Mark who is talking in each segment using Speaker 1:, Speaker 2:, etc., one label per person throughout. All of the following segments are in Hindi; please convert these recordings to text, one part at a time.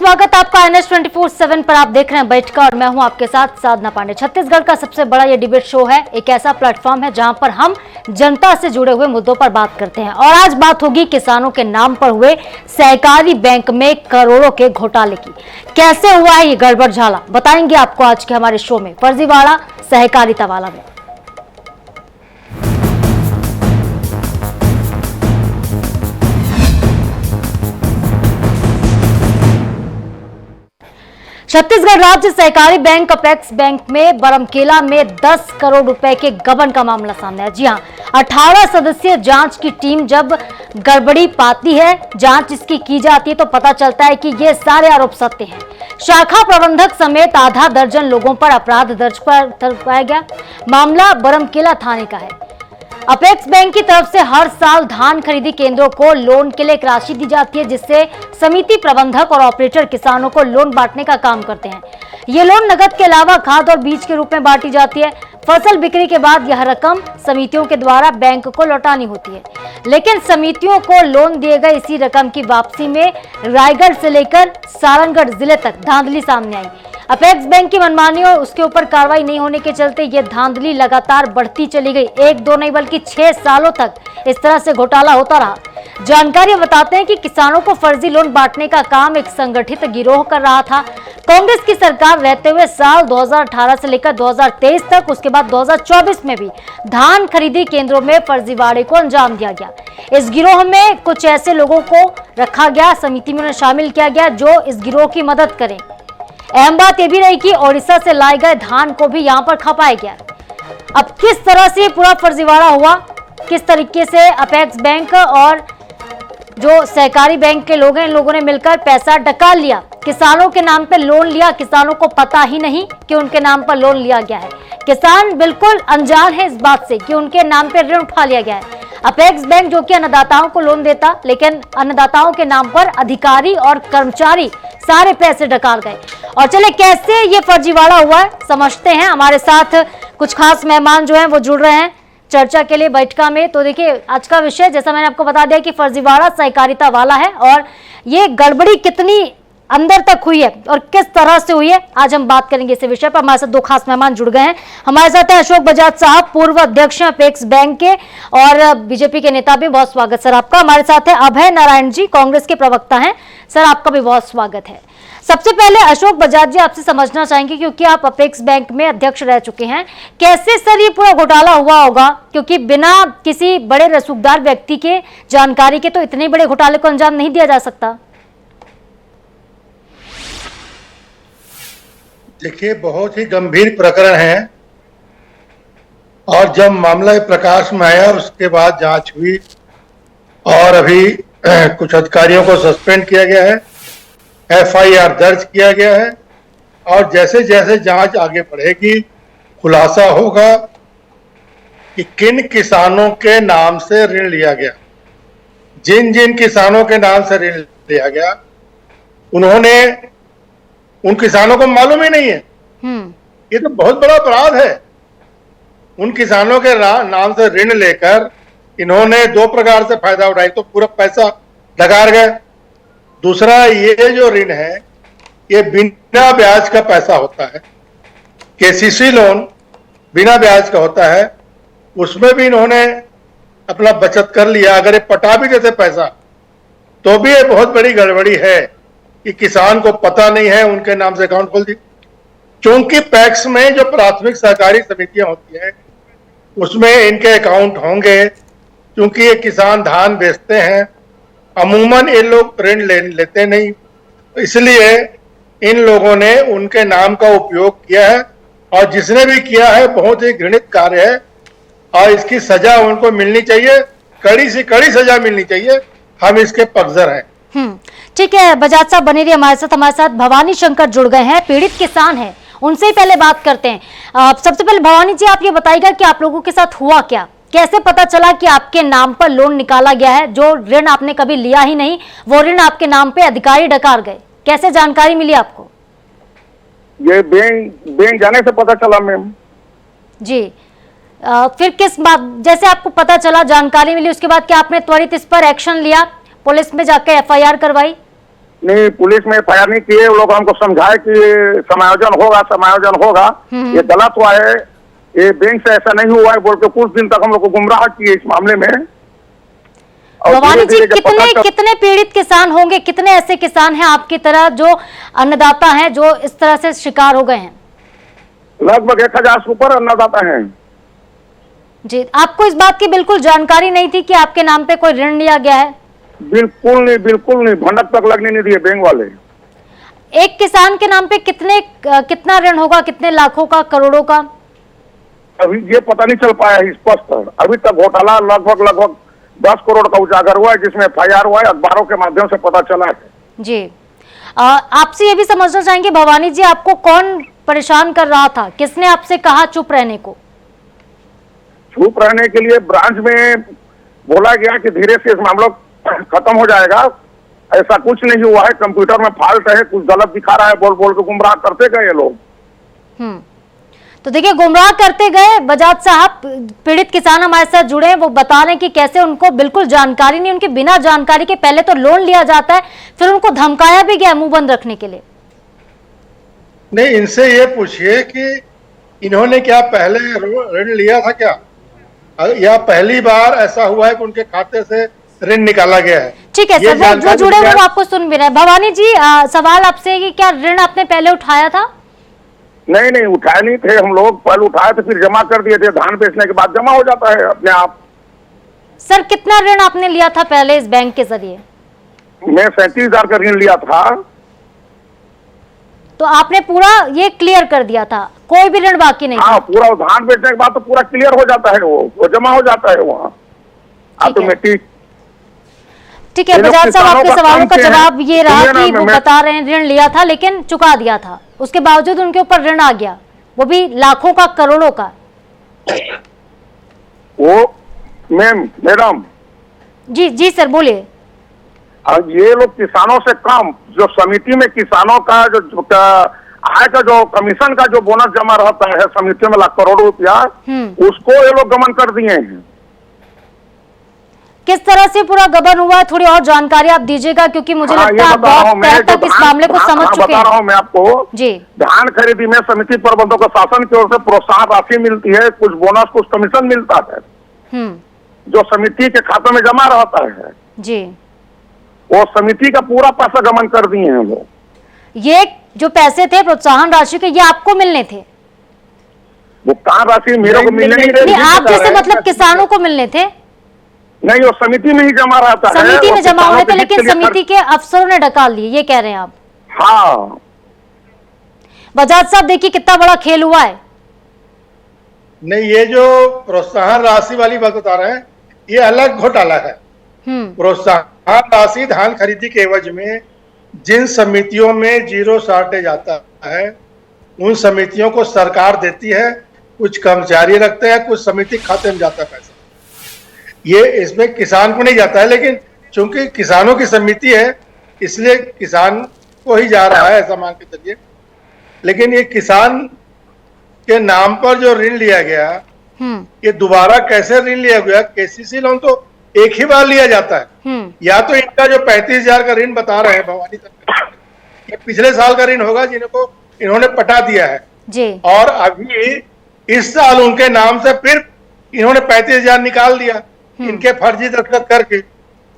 Speaker 1: स्वागत आपका NH24/7 पर। आप देख रहे हैं बैठका और मैं हूं आपके साथ साधना पांडे। छत्तीसगढ़ का सबसे बड़ा ये डिबेट शो है, एक ऐसा प्लेटफॉर्म है जहां पर हम जनता से जुड़े हुए मुद्दों पर बात करते हैं। और आज बात होगी किसानों के नाम पर हुए सहकारी बैंक में करोड़ों के घोटाले की। कैसे हुआ है ये गड़बड़ झाला, बताएंगे आपको आज के हमारे शो में फर्जीवाड़ा सहकारिता वाला में। छत्तीसगढ़ राज्य सहकारी बैंक अपेक्स बैंक में बरमकेला में 10 करोड़ रुपए के गबन का मामला सामने आया। जी हां, 18 सदस्यीय जांच की टीम जब गड़बड़ी पाती है, जांच इसकी की जाती है तो पता चलता है कि ये सारे आरोप सत्य हैं। शाखा प्रबंधक समेत आधा दर्जन लोगों पर अपराध दर्ज पाया गया। मामला बरमकेला थाने का है। अपेक्स बैंक की तरफ से हर साल धान खरीदी केंद्रों को लोन के लिए एक राशि दी जाती है, जिससे समिति प्रबंधक और ऑपरेटर किसानों को लोन बांटने का काम करते हैं। ये लोन नगद के अलावा खाद और बीज के रूप में बांटी जाती है। फसल बिक्री के बाद यह रकम समितियों के द्वारा बैंक को लौटानी होती है। लेकिन समितियों को लोन दिए गए इसी रकम की वापसी में रायगढ़ से लेकर सारंगढ़ जिले तक धांधली सामने आई। अपेक्स बैंक की मनमानी और उसके ऊपर कार्रवाई नहीं होने के चलते ये धांधली लगातार बढ़ती चली गई। एक दो नहीं बल्कि 6 सालों तक इस तरह से घोटाला होता रहा। जानकारी बताते हैं कि किसानों को फर्जी लोन बांटने का काम एक संगठित गिरोह कर रहा था। कांग्रेस की सरकार रहते हुए साल 2018 से लेकर 2023 तक, उसके बाद 2024 में भी धान खरीदी केंद्रों में फर्जीवाड़े को अंजाम दिया गया। इस गिरोह में कुछ ऐसे लोगों को रखा गया, समिति में उन्हें शामिल किया गया जो इस गिरोह की मदद करें। अहम बात यह भी रही कि ओडिशा से लाए गए धान को भी यहां पर खपाया गया। अब किस तरह से पूरा फर्जीवाड़ा हुआ, किस तरीके से अपेक्स बैंक और जो सहकारी बैंक के लोग हैं, इन लोगों ने मिलकर पैसा डकाल लिया, किसानों के नाम पे लोन लिया। किसानों को पता ही नहीं कि उनके नाम पर लोन लिया गया है। किसान बिल्कुल अनजान है इस बात से कि उनके नाम पे ऋण उठा लिया गया है। अपेक्स बैंक जो कि अन्नदाताओं को लोन देता, लेकिन अन्नदाताओं के नाम पर अधिकारी और कर्मचारी सारे पैसे डकाल गए। और चले कैसे ये फर्जीवाड़ा हुआ है समझते हैं। हमारे साथ कुछ खास मेहमान जो हैं वो जुड़ रहे हैं चर्चा के लिए बैठका में। तो देखिए, आज का विषय जैसा मैंने आपको बता दिया कि फर्जीवाड़ा सहकारिता वाला है और ये गड़बड़ी कितनी अंदर तक हुई है और किस तरह से हुई है, आज हम बात करेंगे इस विषय पर। हमारे साथ दो खास मेहमान जुड़ गए हैं। हमारे साथ हैं अशोक बजाज साहब, पूर्व अध्यक्ष अपेक्स बैंक के और बीजेपी के नेता भी। बहुत स्वागत सर आपका। हमारे साथ है अभय नारायण जी, कांग्रेस के प्रवक्ता हैं। सर आपका भी बहुत स्वागत है। सबसे पहले अशोक बजाज जी, आपसे समझना चाहेंगे क्योंकि आप अपेक्स बैंक में अध्यक्ष रह चुके हैं, कैसे सर ये पूरा घोटाला हुआ होगा, क्योंकि बिना किसी बड़े रसूखदार व्यक्ति के जानकारी के तो इतने बड़े घोटाले को अंजाम नहीं दिया जा सकता।
Speaker 2: देखिए, बहुत ही गंभीर प्रकरण है और जब मामला प्रकाश में आया उसके बाद जांच हुई और अभी कुछ अधिकारियों को सस्पेंड किया गया है, FIR दर्ज किया गया है और जैसे जैसे जांच आगे बढ़ेगी खुलासा होगा कि किन किसानों के नाम से ऋण लिया गया। जिन जिन किसानों के नाम से ऋण लिया गया उन किसानों को मालूम ही नहीं है। ये तो बहुत बड़ा अपराध है। उन किसानों के नाम से ऋण लेकर इन्होंने दो प्रकार से फायदा उठाया, तो पूरा पैसा डकार गए। दूसरा, ये जो ऋण है ये बिना ब्याज का पैसा होता है। KCC लोन बिना ब्याज का होता है, उसमें भी इन्होंने अपना बचत कर लिया। अगर ये पटा भी देते पैसा तो भी ये बहुत बड़ी गड़बड़ी है कि किसान को पता नहीं है, उनके नाम से अकाउंट खोल दी। क्योंकि पैक्स में जो प्राथमिक सहकारी समितियां होती हैं उसमें इनके अकाउंट होंगे, क्योंकि ये किसान धान बेचते हैं। अमूमन ये लोग ऋण लेते नहीं, इसलिए इन लोगों ने उनके नाम का उपयोग किया है और जिसने भी किया है बहुत ही घृणित कार्य है और इसकी सजा उनको मिलनी चाहिए, कड़ी से कड़ी सजा मिलनी चाहिए। हम इसके पक्षधर हैं।
Speaker 1: ठीक है, बजाज साहब बने रहिए हमारे साथ। हमारे साथ भवानी शंकर जुड़ गए हैं, पीड़ित किसान हैं, उनसे ही पहले बात करते हैं। सबसे पहले भवानी जी, आप ये बताइएगा कि आप लोगों के साथ हुआ क्या, कैसे पता चला कि आपके नाम पर लोन निकाला गया है, जो ऋण आपने कभी लिया ही नहीं, वो ऋण आपके नाम पे अधिकारी डकार गए, कैसे जानकारी मिली आपको?
Speaker 3: ये बैंक जाने से पता चला मैम
Speaker 1: जी। फिर किस बात, जैसे आपको पता चला, जानकारी मिली, उसके बाद क्या आपने त्वरित इस पर एक्शन लिया, पुलिस में जाकर FIR करवाई?
Speaker 3: नहीं, पुलिस में एफआईआर नहीं किए। वो लोग हमको समझाए कि समायोजन होगा। ये गलत हुआ है, ये बैंक से ऐसा नहीं हुआ है बोल के कुछ दिन तक हम लोग को गुमराह किए इस मामले में। और
Speaker 1: भवानी जी,
Speaker 3: धीरे-धीरे जब पता चल-
Speaker 1: कितने पीड़ित किसान होंगे, कितने ऐसे किसान हैं आपकी तरह जो अन्नदाता हैं जो इस तरह से शिकार हो गए हैं?
Speaker 3: लगभग 1000 से ऊपर अन्नदाता हैं।
Speaker 1: जी, आपको इस बात की बिल्कुल जानकारी नहीं थी कि आपके नाम पे कोई ऋण लिया गया है?
Speaker 3: बिल्कुल नहीं, भनक तक लगने नहीं दिए बैंक वाले।
Speaker 1: एक किसान के नाम पे कितना ऋण होगा, कितने लाखों का, करोड़ों का?
Speaker 3: अभी ये पता नहीं चल पाया है स्पष्ट। अभी तक घोटाला लगभग 10 करोड़ का उजागर हुआ है, जिसमें एफआईआर हुआ है, अखबारों के माध्यम से पता चला है।
Speaker 1: जी, आपसे ये भी समझना चाहेंगे भवानी जी, आपको कौन परेशान कर रहा था? किसने आपसे कहा चुप रहने को?
Speaker 3: चुप रहने के लिए ब्रांच में बोला गया कि धीरे से इस मामला खत्म हो जाएगा। ऐसा कुछ नहीं हुआ है, कंप्यूटर में फॉल्ट है, कुछ गलत दिखा रहा है, बोल के गुमराह करते गए ये लोग।
Speaker 1: तो देखिए, गुमराह करते गए। बजाज साहब, पीड़ित किसान हमारे साथ जुड़े हैं, वो बता रहे हैं कि कैसे उनको बिल्कुल जानकारी नहीं, उनके बिना जानकारी के पहले तो लोन लिया जाता है, फिर उनको धमकाया भी गया मुंह बंद रखने के लिए।
Speaker 2: नहीं, इनसे ये पूछिए कि इन्होंने क्या पहले ऋण लिया था क्या, या पहली बार ऐसा हुआ है कि उनके खाते से ऋण निकाला गया है?
Speaker 1: ठीक है सर, वो जुड़े हुए वो आपको सुन भी रहे हैं। भवानी जी, सवाल आपसे कि क्या ऋण आपने पहले उठाया था?
Speaker 3: नहीं, उठाए नहीं थे हम लोग। पहले उठाए थे, फिर जमा कर दिए थे। धान बेचने के बाद जमा हो जाता है अपने आप।
Speaker 1: सर, कितना ऋण आपने लिया था पहले इस बैंक के जरिए?
Speaker 3: मैं 37,000 का ऋण लिया था।
Speaker 1: तो आपने पूरा ये क्लियर कर दिया था, कोई भी ऋण बाकी नहीं?
Speaker 3: हाँ, पूरा धान बेचने के बाद तो पूरा क्लियर हो जाता है, वो जमा हो जाता है वहाँ ऑटोमेटिक।
Speaker 1: ठीक है बजाज साहब, आपके सवालों का जवाब ये रहा कि वो बता रहे हैं ऋण लिया था लेकिन चुका दिया था, उसके बावजूद उनके ऊपर ऋण आ गया, वो भी लाखों का, करोड़ों का।
Speaker 3: वो मैडम
Speaker 1: जी सर, बोलिए।
Speaker 3: अब ये लोग किसानों से कम, जो समिति में किसानों का जो आय का जो कमीशन का जो बोनस जमा रहता है समिति में लाख करोड़ रुपया, उसको ये लोग गबन कर दिए हैं।
Speaker 1: किस तरह से पूरा गबन हुआ है, थोड़ी और जानकारी आप दीजिएगा, क्योंकि मुझे लगता है आप बहुत पहले तक इस मामले को समझ चुके हैं।
Speaker 3: बता रहा हूँ मैं आपको
Speaker 1: जी।
Speaker 3: धान खरीदी में समिति प्रबंधकों को शासन की ओर से प्रोत्साहन राशि मिलती है, कुछ बोनस, कुछ कमीशन मिलता है जो समिति के खाते में जमा रहता है
Speaker 1: जी।
Speaker 3: वो समिति का पूरा पैसा गमन कर दिए हैं लोग।
Speaker 1: ये जो पैसे थे प्रोत्साहन राशि के, ये आपको मिलने थे?
Speaker 3: भुगतान राशि मेरे को मिलने नहीं रही।
Speaker 1: आप जैसे मतलब किसानों को मिलने थे?
Speaker 3: नहीं, वो समिति में ही जमा रहता है।
Speaker 1: समिति में जमा हुए थे, लेकिन समिति के अफसरों ने डकाल लिए, ये कह रहे हैं आप?
Speaker 3: हाँ।
Speaker 2: बजाज साहब, देखिए कितना बड़ा खेल हुआ है। नहीं, ये जो प्रोत्साहन राशि वाली बात बता रहे हैं, ये अलग घोटाला है। प्रोत्साहन राशि धान खरीदी के एवज में जिन समितियों में जीरो शॉर्टेज आता है उन समितियों को सरकार देती है, कुछ कर्मचारी रखते हैं, कुछ समिति खाते में जाता है पैसा। ये इसमें किसान को नहीं जाता है, लेकिन चूंकि किसानों की समिति है इसलिए किसान को ही जा रहा है, ऐसा मान के चलिए। लेकिन ये किसान के नाम पर जो ऋण लिया गया, ये दोबारा कैसे ऋण लिया गया? केसीसी लोन तो एक ही बार लिया जाता है। या तो इनका जो 35,000 का ऋण बता रहे हैं भवानी सरकार, ये पिछले साल का ऋण होगा जिनको इन्होंने पटा दिया है जी। और अभी इस साल उनके नाम से फिर इन्होंने 35,000 निकाल दिया इनके फर्जी दस्तखत करके।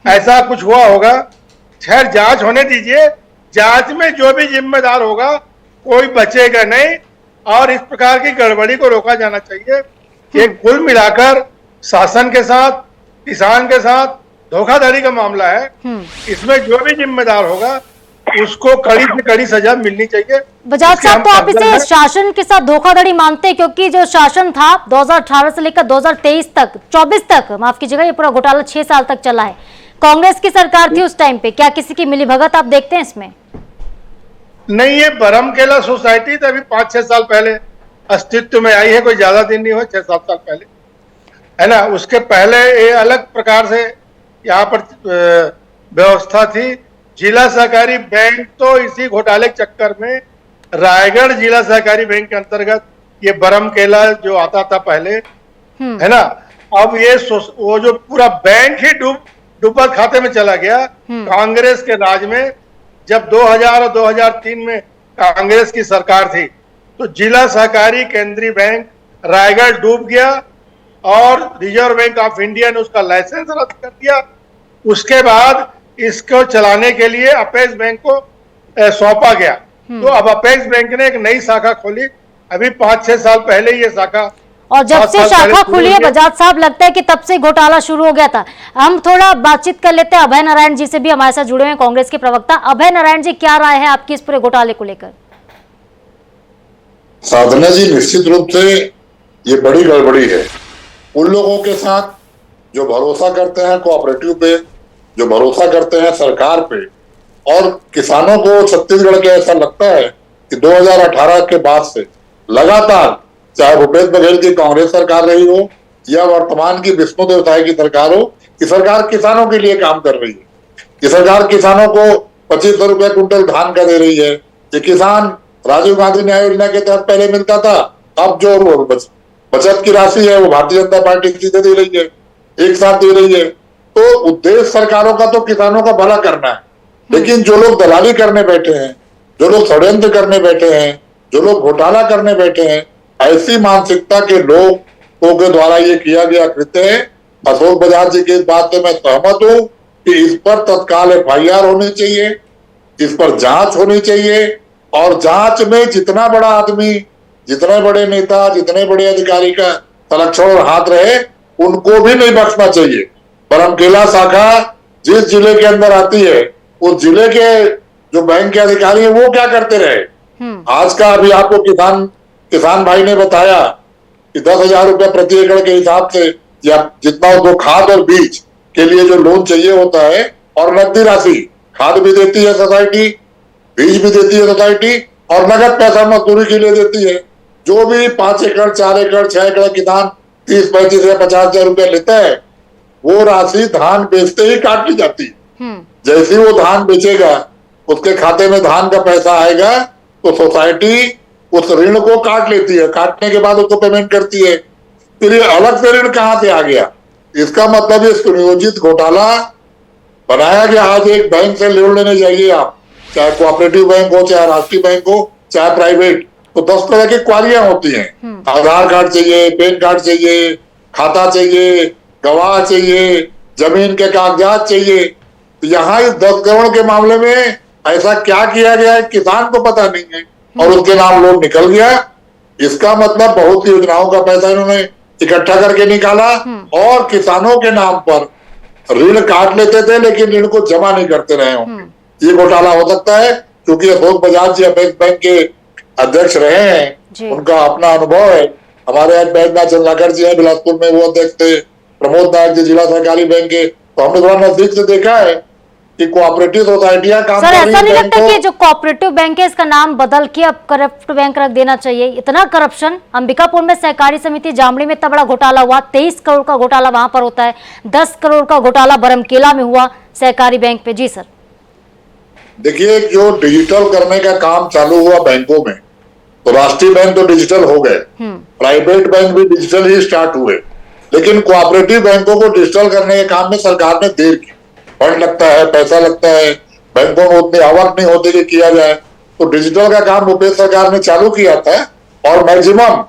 Speaker 2: ऐसा कुछ हुआ होगा। खैर, जांच होने दीजिए, जांच में जो भी जिम्मेदार होगा कोई बचेगा नहीं और इस प्रकार की गड़बड़ी को रोका जाना चाहिए। ये कुल मिलाकर शासन के साथ, किसान के साथ धोखाधड़ी का मामला है। इसमें जो भी जिम्मेदार होगा उसको कड़ी से कड़ी सजा मिलनी चाहिए।
Speaker 1: बजाज साहब, तो आप इसे शासन के साथ धोखाधड़ी मानते हैं? क्योंकि जो शासन था 2018 से लेकर 2023 तक, 24 तक, माफ कीजिएगा, ये पूरा घोटाला 6 साल तक चला है। कांग्रेस की सरकार थी उस टाइम पे, क्या किसी की मिलीभगत आप देखते हैं इसमें?
Speaker 2: नहीं, ये बरमकेला सोसाइटी तो अभी 5-6 साल पहले अस्तित्व में आई है, कोई ज्यादा दिन नहीं हुआ, 6-7 साल पहले, है ना। उसके पहले ये अलग प्रकार से यहाँ पर व्यवस्था थी। जिला सहकारी बैंक तो इसी घोटाले के चक्कर में रायगढ़ जिला सहकारी बैंक के अंतर्गत ये बरमकेला जो आता था पहले, है ना, अब ये वो जो पूरा बैंक ही डूबत खाते में चला गया कांग्रेस के राज में। जब 2000 और 2003 में कांग्रेस की सरकार थी तो जिला सहकारी केंद्रीय बैंक रायगढ़ डूब गया और रिजर्व बैंक ऑफ इंडिया ने उसका लाइसेंस रद्द कर दिया। उसके बाद इसको चलाने के लिए अपेक्स बैंक को सौंपा गया। तो अब अपेक्स बैंक ने एक नई शाखा खोली, अभी 5-6 साल पहले ये शाखा,
Speaker 1: और जब
Speaker 2: 7
Speaker 1: से
Speaker 2: साल
Speaker 1: शाखा
Speaker 2: पहले
Speaker 1: खुली है
Speaker 2: शुरू हुई।
Speaker 1: बजाज साहब, लगता है कि तब से घोटाला शुरू हो गया था। हम थोड़ा बातचीत कर लेते हैं अभय नारायण जी से, भी हमारे साथ जुड़े हुए हैं, कांग्रेस के प्रवक्ता। अभय नारायण जी, क्या राय है आपकी इस पूरे घोटाले को लेकर?
Speaker 4: साधना जी, निश्चित रूप से ये बड़ी गड़बड़ी है। उन लोगों के साथ जो भरोसा करते हैं कोऑपरेटिव पे, जो भरोसा करते हैं सरकार पे, और किसानों को छत्तीसगढ़ के ऐसा लगता है कि 2018 के बाद से लगातार, चाहे भूपेश बघेल की कांग्रेस सरकार रही हो या वर्तमान की विष्णुदेव साय की सरकार हो, कि सरकार किसानों के लिए काम कर रही है, कि सरकार किसानों को 2500 रुपए कुंटल धान का दे रही है। कि किसान राजीव गांधी न्याय योजना के तहत पहले मिलता था, अब जो बचत की राशि है वो भारतीय जनता पार्टी सीधे दे रही है, एक साथ दे रही है। तो उद्देश्य सरकारों का तो किसानों का भला करना है, लेकिन जो लोग दलाली करने बैठे हैं, जो लोग षड्यंत्र करने बैठे हैं, जो लोग घोटाला करने बैठे हैं, ऐसी मानसिकता के लोगों के द्वारा ये किया गया कृत्य है। अशोक बजाज जी की इस बात से मैं सहमत हूं कि इस पर तत्काल FIR होनी चाहिए, इस पर जांच होनी चाहिए, और जांच में जितना बड़ा आदमी, जितने बड़े नेता, जितने बड़े अधिकारी का संरक्षण और हाथ रहे, उनको भी नहीं बख्शना चाहिए। बरमकेला शाखा जिस जिले के अंदर आती है, उस जिले के जो बैंक के अधिकारी हैं वो क्या करते रहे? आज का अभी आपको किसान भाई ने बताया कि 10,000 रुपए प्रति एकड़ के हिसाब से, या जितना उसको खाद और बीज के लिए जो लोन चाहिए होता है, और नकदी राशि, खाद भी देती है सोसाइटी, बीज भी देती है सोसाइटी, और नगद पैसा मजदूरी के लिए देती है। जो भी 5 एकड़ 4 एकड़ 6 एकड़ किसान 30-35 या 50,000 रुपया लेता है, वो राशि धान बेचते ही काट ली जाती है। जैसे ही वो धान बेचेगा, उसके खाते में धान का पैसा आएगा, तो सोसाइटी उस ऋण को काट लेती है, काटने के बाद उसको पेमेंट करती है। फिर ये अलग से ऋण कहां से आ गया? इसका मतलब ये सुनियोजित घोटाला बनाया गया। आज एक बैंक से लोन लेने जाइए आप, चाहे कोऑपरेटिव बैंक हो, चाहे राष्ट्रीय बैंक हो, चाहे प्राइवेट, तो 10 तरह की क्वारियां होती हैं। आधार कार्ड चाहिए, पैन कार्ड चाहिए, खाता चाहिए, गवाह चाहिए, जमीन के कागजात चाहिए। तो यहाँ इस 10 करोड़ के मामले में ऐसा क्या किया गया है, किसान को पता नहीं है, और उसके नाम लोन निकल गया। इसका मतलब बहुत सी योजनाओं का पैसा इन्होंने इकट्ठा करके निकाला, और किसानों के नाम पर ऋण काट लेते थे, लेकिन ऋण को जमा नहीं करते रहे होंगे। ये घोटाला हो सकता है, क्योंकि अशोक बजाज जी अपेक्स बैंक के अध्यक्ष रहे हैं, उनका अपना अनुभव है। हमारे यहाँ बैजनाथ चंद्राकर जी हैं बिलासपुर में, वो अध्यक्ष थे। प्रमोद नायक जी जिला सहकारी बैंक के, तो हमने थोड़ा नजदीक से देखा है कि कोऑपरेटिव सोसाइटियां काम कर रही हैं।
Speaker 1: सर, ऐसा नहीं लगता कि जो कोऑपरेटिव बैंक है इसका नाम बदल के अब करप्ट बैंक रख देना चाहिए? इतना करप्शन, अंबिकापुर में सहकारी समिति जामड़ी में इतना बड़ा घोटाला हुआ, 23 करोड़ का घोटाला वहां पर होता है, 10 करोड़ का घोटाला बरमकेला में हुआ सहकारी बैंक पे। जी सर,
Speaker 4: देखिए, जो डिजिटल करने का काम चालू हुआ बैंकों में, तो राष्ट्रीय बैंक तो डिजिटल हो गए, प्राइवेट बैंक भी डिजिटल ही स्टार्ट हुए, लेकिन कोऑपरेटिव बैंकों को डिजिटल करने के काम में सरकार ने देर की। फंड लगता है, पैसा लगता है, बैंकों में उतनी आवक नहीं होती कि किया जाए। तो डिजिटल का काम भूपेश सरकार ने चालू किया था, और मैक्सिमम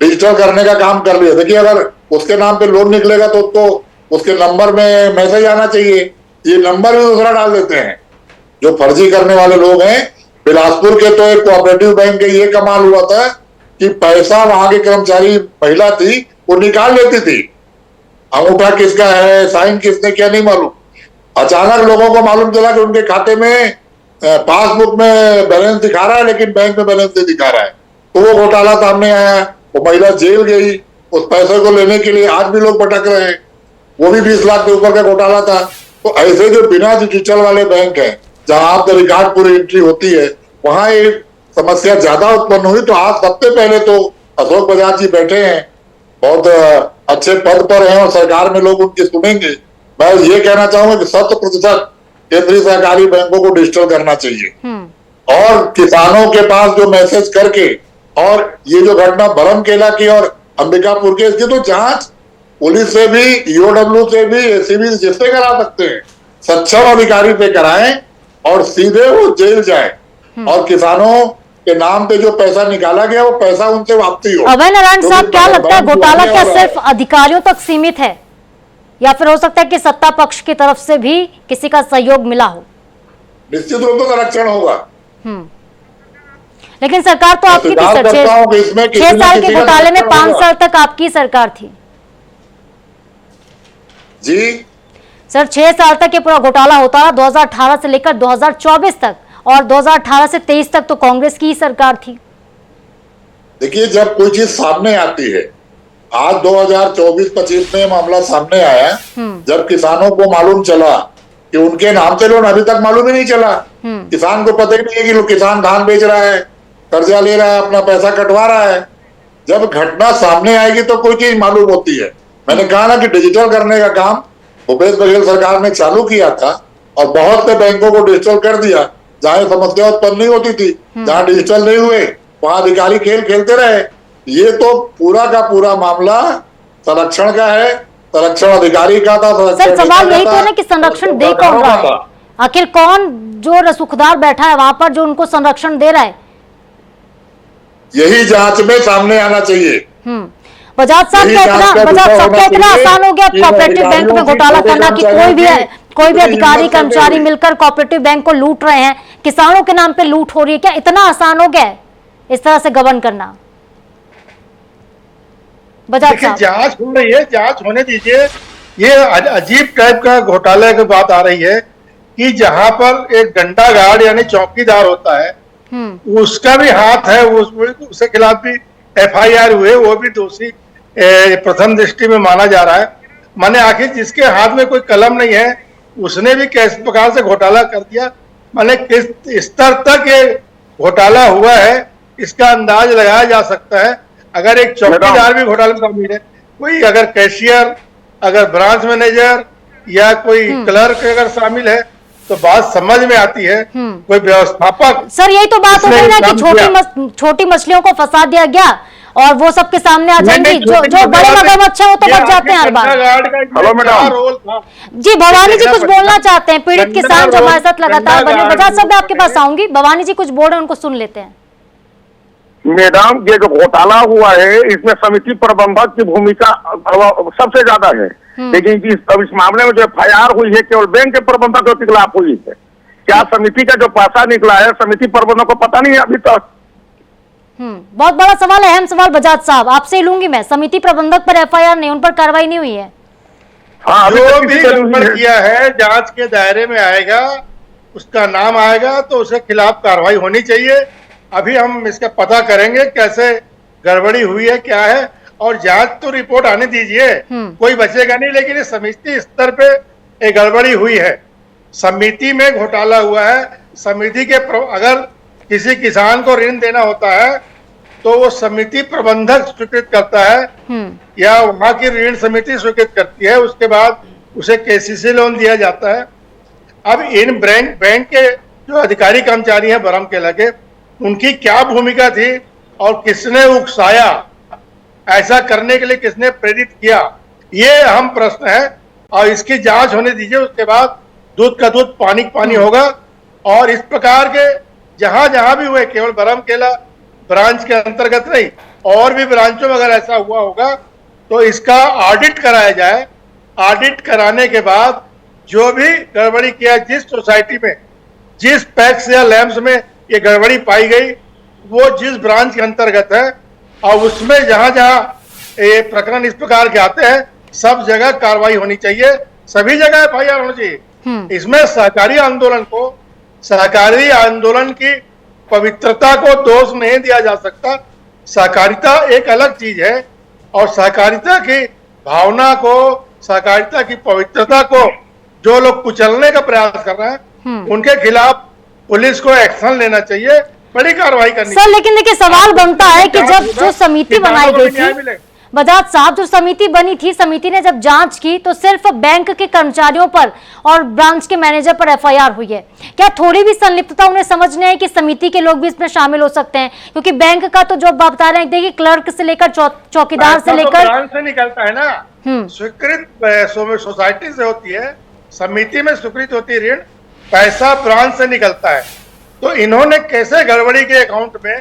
Speaker 4: डिजिटल करने का काम कर लिया। देखिए, अगर उसके नाम पे लोन निकलेगा तो उसको उसके नंबर में मैसेज आना चाहिए, ये नंबर भी दूसरा डाल देते हैं जो फर्जी करने वाले लोग हैं। बिलासपुर के तो एक कोऑपरेटिव बैंक के ये कमाल हुआ था कि पैसा वहां के कर्मचारी महिला थी, वो निकाल लेती थी, अंगूठा किसका है, साइन किसने किया नहीं मालूम। अचानक लोगों को मालूम चला कि उनके खाते में पासबुक में बैलेंस दिखा रहा है, लेकिन बैंक में बैलेंस नहीं दिखा रहा है। तो वो घोटाला सामने आया, वो महिला जेल गई उस पैसे को लेने के लिए। आज भी लोग भटक रहे हैं, वो भी 20 लाख के ऊपर का घोटाला था। तो ऐसे जो बिना डिजिटल वाले बैंक है, जहां आपका रिकॉर्ड पूरी एंट्री होती है, वहां एक समस्या ज्यादा उत्पन्न हुई। तो आज सबसे पहले तो अशोक बजाज जी बैठे हैं, बहुत अच्छे पद पर हैं, और सरकार में लोग उनकी सुनेंगे। मैं ये कहना चाहूंगा कि 100% केंद्रीय सहकारी बैंकों को डिजिटल करना चाहिए, और किसानों के पास जो मैसेज करके, और ये जो घटना बरमकेला की और अंबिकापुर के, इसकी तो जांच पुलिस से भी, EOW से भी, ACB जिससे करा सकते हैं, सक्षम अधिकारी पे कराएं, और सीधे वो जेल जाए और किसानों के नाम पे जो पैसा निकाला गया वो पैसा उनसे वापसी हो।
Speaker 1: अभय नारायण साहब, क्या लगता है घोटाला क्या सिर्फ अधिकारियों तक सीमित है या फिर हो सकता है कि सत्ता पक्ष की तरफ से भी किसी का सहयोग मिला हो?
Speaker 4: निश्चित रूप से संरक्षण होगा।
Speaker 1: लेकिन सरकार तो आपकी थी सर, 6 साल के घोटाले में 5 साल तक आपकी सरकार थी
Speaker 4: जी
Speaker 1: सर। 6 साल तक ये पूरा घोटाला होता रहा, 2018 से लेकर 2024 तक, और 2018 से 23 तक तो कांग्रेस की ही सरकार थी।
Speaker 4: देखिए, जब कोई चीज सामने आती है, आज 2024-25 में मामला सामने आया जब किसानों को मालूम चला कि उनके नाम से लोन अभी तक मालूम ही नहीं चला। किसान को पता ही नहीं है कि किसान धान बेच रहा है, कर्जा ले रहा है, अपना पैसा कटवा रहा है। जब घटना सामने आएगी तो कोई चीज मालूम होती है। मैंने कहा ना कि डिजिटल करने का काम भूपेश बघेल सरकार ने चालू किया था और बहुत से बैंकों को डिजिटल कर दिया। जहां समस्या उत्पन्न नहीं होती थी, जहां डिजिटल नहीं हुए, वहां अधिकारी खेल खेलते रहे। ये तो पूरा का पूरा मामला संरक्षण का है, संरक्षण अधिकारी का था।
Speaker 1: सर, सवाल यही तो है ना कि संरक्षण दे कौन रहा है? आखिर कौन जो रसूखदार बैठा है वहां पर जो उनको संरक्षण दे रहा है?
Speaker 4: यही जांच में सामने आना चाहिए।
Speaker 1: बजाज साहब का इतना आसान हो गया कोऑपरेटिव बैंक में घोटाला करना कि कोई भी अधिकारी कर्मचारी मिलकर कोऑपरेटिव बैंक को लूट रहे हैं, किसानों के नाम पे लूट हो रही है। क्या इतना आसान हो गया है इस तरह से गबन करना? बजाज साहब,
Speaker 2: जांच हो रही है, जांच होने दीजिए। ये अजीब टाइप का घोटाले की बात आ रही है कि जहां पर एक डंडा गार्ड यानी चौकीदार होता है, उसका भी हाथ है, उसके खिलाफ भी FIR हुए, वो भी दोषी प्रथम दृष्टि में माना जा रहा है। माने आखिर जिसके हाथ में कोई कलम नहीं है उसने भी किस प्रकार से घोटाला कर दिया, माने किस स्तर तक ये घोटाला हुआ है इसका अंदाज लगाया जा सकता है। अगर एक चौकीदार भी घोटाले में शामिल है, कोई अगर कैशियर, अगर ब्रांच मैनेजर या कोई क्लर्क अगर शामिल है तो बात समझ में आती है। कोई व्यवस्थापक,
Speaker 1: सर यही तो बात हो गई ना कि छोटी मछलियों को फंसा दिया गया और वो सबके सामने आ जाएंगी। जो बड़े मगरमच्छ है वो तो बच जाते हैं हर बार।
Speaker 3: हेलो मैडम
Speaker 1: जी, भवानी जी कुछ बोलना चाहते हैं, पीड़ित किसान जो हमारे साथ लगातार बने। बजाज साहब, मैं आपके पास आऊंगी। भवानी जी कुछ बोल रहे हैं, उनको सुन लेते हैं।
Speaker 3: मैडम, ये जो घोटाला हुआ है इसमें समिति प्रबंधक की भूमिका सबसे ज्यादा है, लेकिन इस मामले में जो FIR हुई है केवल बैंक के प्रबंधक के खिलाफ हुई है। क्या समिति का जो पैसा निकला है समिति प्रबंधक को पता नहीं है अभी तक?
Speaker 1: बहुत बड़ा सवाल है, अहम सवाल। बजाज साहब, आपसे ही लूंगी मैं। समिति प्रबंधक पर FIR नहीं, उन पर कार्रवाई नहीं हुई है।
Speaker 3: हाँ,
Speaker 2: जो भी गड़बड़ किया है जांच के दायरे में आएगा, उसका नाम आएगा तो उसके खिलाफ कार्रवाई होनी चाहिए। अभी हम इसका पता करेंगे कैसे गड़बड़ी हुई है, क्या है, और जांच तो रिपोर्ट आने दीजिए, कोई बचेगा नहीं। लेकिन इस समिति स्तर पे एक गड़बड़ी हुई है, समिति में घोटाला हुआ है। समिति के अगर किसी किसान को ऋण देना होता है तो वो समिति प्रबंधक स्वीकृत करता है या वहां की ऋण समिति स्वीकृत करती है, उसके बाद उसे KCC लोन दिया जाता है। अब इन बैंक के जो अधिकारी कर्मचारी हैं बरमकेला के, उनकी क्या भूमिका थी और किसने उकसाया, ऐसा करने के लिए किसने प्रेरित किया, ये अहम प्रश्न है। और इसकी जांच होने दीजिए, उसके बाद दूध का दूध पानी पानी होगा। और इस प्रकार के जहां जहां भी हुए, केवल बरमकेला ब्रांच के अंतर्गत नहीं, और भी ब्रांचों में अगर ऐसा हुआ होगा तो इसका ऑडिट कराया जाए। ऑडिट कराने के बाद जो भी गड़बड़ी किया, जिस सोसाइटी में, जिस पैक्स या लैम्स में ये गड़बड़ी पाई गई, वो जिस ब्रांच के अंतर्गत है, और उसमें जहां जहां ये प्रकरण इस प्रकार के आते हैं सब जगह कार्रवाई होनी चाहिए, सभी जगह FIR होनी चाहिए। इसमें सहकारी आंदोलन की पवित्रता को दोष नहीं दिया जा सकता। सहकारिता एक अलग चीज है और सहकारिता की भावना को, सहकारिता की पवित्रता को जो लोग कुचलने का प्रयास कर रहे हैं उनके खिलाफ पुलिस को एक्शन लेना चाहिए, बड़ी कार्रवाई करनी।
Speaker 1: सर, लेकिन देखिए सवाल बनता है कि जब जो समिति बनाई गई थी, बजाज साहब, जो समिति बनी थी, समिति ने जब जांच की तो सिर्फ बैंक के कर्मचारियों पर और ब्रांच के मैनेजर पर FIR हुई है। क्या थोड़ी भी संलिप्तता उन्हें समझने है कि समिति के लोग भी इसमें शामिल हो सकते हैं? क्योंकि बैंक का तो जो बता रहे हैं, देखिए क्लर्क से लेकर चौकीदार से लेकर
Speaker 2: ब्रांच से निकलता है ना, स्वीकृत सोसाइटी से होती है, समिति में स्वीकृत होती है ऋण, पैसा ब्रांच से निकलता है। तो इन्होंने कैसे गड़बड़ी के अकाउंट में,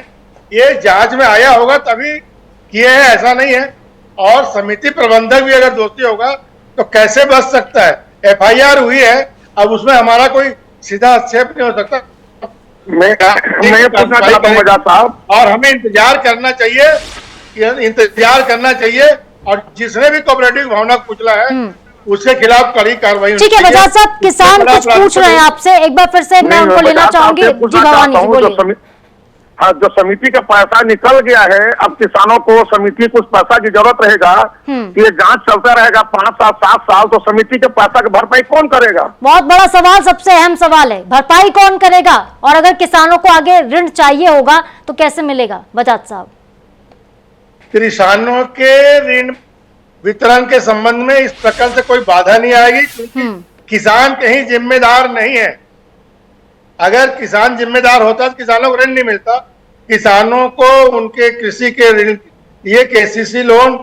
Speaker 2: ये जांच में आया होगा तभी किए हैं, ऐसा नहीं है। और समिति प्रबंधक भी अगर दोषी होगा तो कैसे बच सकता है? एफआईआर हुई है, अब उसमें हमारा कोई सीधा हस्तक्षेप नहीं हो सकता।
Speaker 3: मैं ये पूछना चाहता हूँ बजाज साहब,
Speaker 2: और हमें इंतजार करना चाहिए, और जिसने भी कोऑपरेटिव भावना को कुचला है उसके खिलाफ कड़ी कार्रवाई।
Speaker 1: ठीक है बजाज साहब, किसान कुछ पूछ रहे हैं आपसे, एक बार फिर से मैं उनको लेना चाहूंगी। जी भवानी जी बोलिए।
Speaker 3: हाँ, जो समिति का पैसा निकल गया है, अब किसानों को समिति कुछ पैसा की जरूरत रहेगा, ये जांच चलता रहेगा 5 साल 7 साल, तो समिति के पैसा की भरपाई कौन करेगा?
Speaker 1: बहुत बड़ा सवाल, सबसे अहम सवाल है, भरपाई कौन करेगा? और अगर किसानों को आगे ऋण चाहिए होगा तो कैसे मिलेगा बजाज साहब?
Speaker 2: किसानों के ऋण वितरण के संबंध में इस प्रकार से कोई बाधा नहीं आएगी, क्योंकि किसान कहीं जिम्मेदार नहीं है। अगर किसान जिम्मेदार होता तो किसानों को ऋण नहीं मिलता। किसानों को उनके कृषि के ऋण, ये केसीसी लोन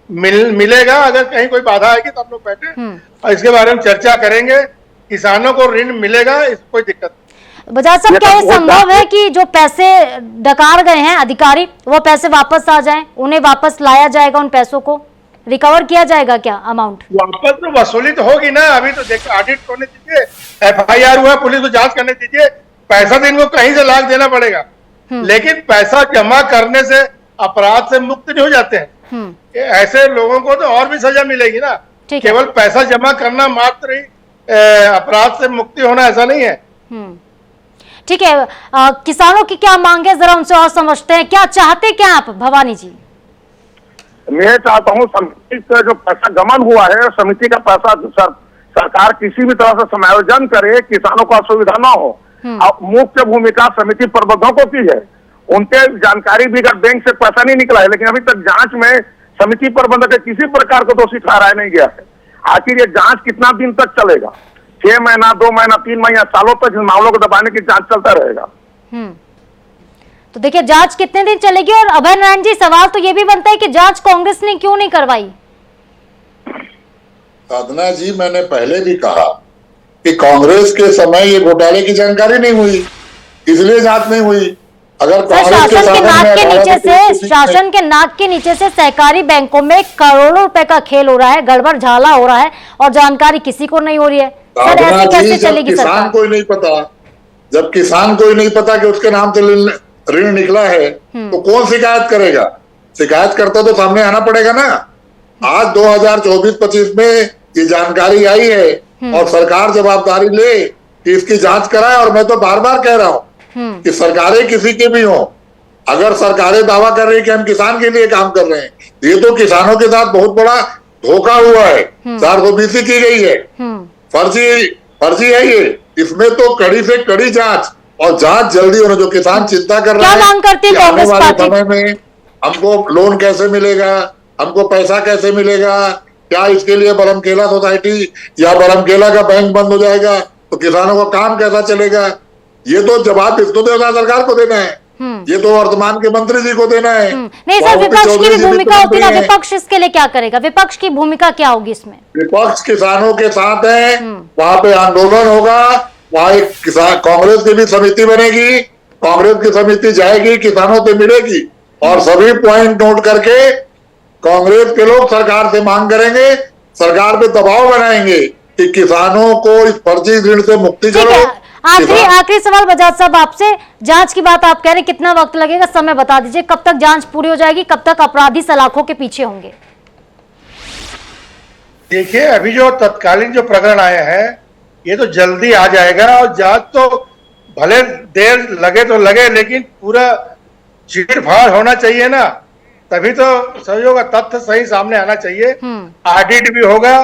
Speaker 2: मिलेगा। अगर कहीं कोई बाधा आएगी तो हम लोग बैठे और इसके बारे में चर्चा करेंगे। किसानों को ऋण मिलेगा, इसमें कोई दिक्कत नहीं।
Speaker 1: बजाज साहब, क्या ये संभव है कि जो पैसे डकार गए हैं अधिकारी, वो पैसे वापस आ जाएं, उन्हें वापस लाया जाएगा, उन पैसों को रिकवर किया जाएगा क्या अमाउंट?
Speaker 2: वापस तो वसूली तो होगी ना। अभी तो देखिए, ऑडिट होने दीजिए, एफआईआर हुआ, पुलिस को जांच करने दीजिए, पैसा तो इनको कहीं से लाख देना पड़ेगा। लेकिन पैसा जमा करने से अपराध से मुक्त नहीं हो जाते हैं। ऐसे लोगों को तो और भी सजा मिलेगी ना। केवल पैसा जमा करना मात्र ही अपराध से मुक्ति होना ऐसा नहीं है।
Speaker 1: ठीक है, किसानों की क्या मांग है, जरा उनसे और समझते हैं। क्या चाहते क्या आप भवानी जी?
Speaker 3: मैं चाहता हूँ समिति का जो पैसा गमन हुआ है, समिति का पैसा सरकार किसी भी तरह से समायोजन करे, किसानों को असुविधा ना हो। अब मुख्य भूमिका समिति प्रबंधकों की है। उनके जानकारी भी, अगर बैंक से पैसा नहीं निकला है, लेकिन अभी तक जांच में समिति प्रबंधक किसी प्रकार को दोषी ठहराया नहीं गया है। आखिर ये जांच कितना दिन तक चलेगा? 6 महीना, 2 महीना, 3 महीना, सालों तक इन मामलों को दबाने की जांच चलता रहेगा।
Speaker 1: तो देखिए, जांच कितने दिन चलेगी? और अभय नारायण जी, सवाल तो ये भी बनता है कि जांच कांग्रेस ने क्यों नहीं करवाई?
Speaker 4: साधना जी, मैंने पहले भी कहा कि कांग्रेस के समय ये घोटाले की जानकारी नहीं हुई, इसलिए जांच नहीं हुई। अगर
Speaker 1: शासन के नाक के नीचे से सहकारी बैंकों में करोड़ों रुपए का खेल हो रहा है, गड़बड़ झाला हो रहा है, और जानकारी किसी को नहीं हो रही है। सर, ऐसे कैसे चलेगी सरकार?
Speaker 4: किसान को ही नहीं पता, जब किसान को ही नहीं पता कि उसके नाम से ऋण निकला है, तो कौन शिकायत करेगा? शिकायत करता तो सामने आना पड़ेगा ना। आज 2024-25 में ये जानकारी आई है और सरकार जवाबदारी ले कि इसकी जांच कराए। और मैं तो बार बार कह रहा हूँ कि सरकारें किसी की भी हो, अगर सरकारें दावा कर रही है कि हम किसान के लिए काम कर रहे हैं, ये तो किसानों के साथ बहुत बड़ा धोखा हुआ है। 420 की गई है, फर्जी है ये। इसमें तो कड़ी से कड़ी जांच, और जांच जल्दी होना। जो किसान चिंता कर रहे हैं,
Speaker 1: क्या मांग करती है कांग्रेस पार्टी?
Speaker 4: समय में हमको लोन कैसे मिलेगा, हमको पैसा कैसे मिलेगा, क्या इसके लिए बरमकेला सोसाइटी या बरमकेला का बैंक बंद हो जाएगा तो किसानों का काम कैसा चलेगा? ये तो जवाब इसको देना सरकार को देना है, ये तो वर्तमान के मंत्री जी को देना है।
Speaker 1: नहीं सर, विपक्ष की भी भूमिका होती है। विपक्ष इसके लिए क्या करेगा? विपक्ष की भूमिका क्या होगी इसमें?
Speaker 4: विपक्ष किसानों के साथ है, वहां पे आंदोलन होगा, वहां एक किसान कांग्रेस की भी समिति बनेगी, कांग्रेस की समिति जाएगी, किसानों से मिलेगी, और सभी पॉइंट नोट करके कांग्रेस के लोग सरकार से मांग करेंगे, सरकार पे दबाव बनाएंगे कि किसानों को इस फर्जी ऋण से मुक्ति करो।
Speaker 1: आखिरी सवाल बजाज साहब आपसे, जांच की बात आप कह रहे हैं, कितना वक्त लगेगा? समय बता दीजिए, कब तक जांच पूरी हो जाएगी, कब तक अपराधी सलाखों के पीछे होंगे?
Speaker 2: देखिए, अभी जो तत्कालीन जो प्रकरण आए हैं, ये तो जल्दी आ जाएगा। और जांच तो भले देर लगे तो लगे, लेकिन पूरा चीड़-फाड़ होना चाहिए ना, तभी तो सही होगा। तथ्य सही सामने आना चाहिए, ऑडिट भी होगा,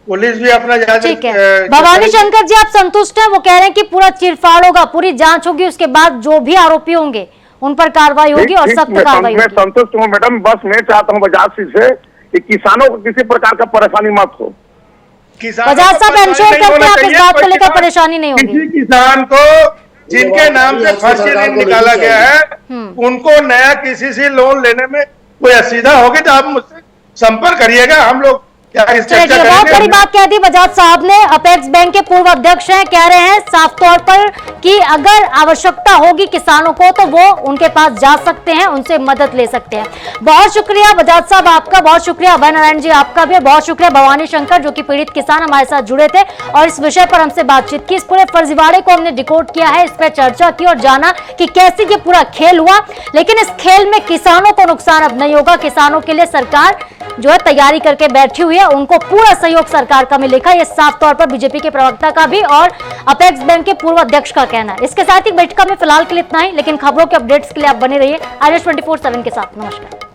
Speaker 2: पुलिस भी अपना
Speaker 1: ठीक है। भवानी शंकर जी, आप संतुष्ट हैं? वो कह रहे हैं कि पूरा चीड़-फाड़ होगा, पूरी जांच होगी, उसके बाद जो भी आरोपी होंगे उन पर कार्रवाई होगी और सख्त कार्रवाई होगी।
Speaker 3: मैं संतुष्ट हूँ मैडम। बस मैं चाहता हूँ बजाज से कि किसानों को किसी प्रकार का परेशानी मत हो।
Speaker 1: बजाज साहब एंश्योर करते हैं आप इस बात को लेकर परेशानी नहीं होगी?
Speaker 2: किसी किसान को जिनके नाम से फर्जी ऋण निकाला गया है, उनको नया किसी से लोन लेने में कोई असुविधा होगी तो आप मुझसे संपर्क करिएगा। हम लोग क्या इस
Speaker 1: चलिए,
Speaker 2: चर्चा
Speaker 1: बहुत
Speaker 2: करेंगे
Speaker 1: बड़ी बात कह दी बजाज साहब ने। अपेक्स बैंक के पूर्व अध्यक्ष हैं, कह रहे हैं साफ तौर पर कि अगर आवश्यकता होगी किसानों को तो वो उनके पास जा सकते हैं, उनसे मदद ले सकते हैं। बहुत शुक्रिया बजाज साहब आपका, बहुत शुक्रिया अभय नारायण जी आपका भी, बहुत शुक्रिया भवानी शंकर जो कि पीड़ित किसान हमारे साथ जुड़े थे और इस विषय पर हमसे बातचीत की। इस पूरे फर्जीवाड़े को हमने डिकोड किया है, इस पर चर्चा की और जाना कि कैसे ये पूरा खेल हुआ। लेकिन इस खेल में किसानों को नुकसान अब नहीं होगा। किसानों के लिए सरकार जो है तैयारी करके बैठी हुई है, उनको पूरा सहयोग सरकार का मिलेगा। ये साफ तौर पर बीजेपी के प्रवक्ता का भी और अपेक्स बैंक के पूर्व अध्यक्ष का कहना है। इसके साथ ही बैठक में फिलहाल के लिए इतना ही, लेकिन खबरों के अपडेट्स के लिए आप बने रहिए INS 24/7 के साथ। नमस्कार।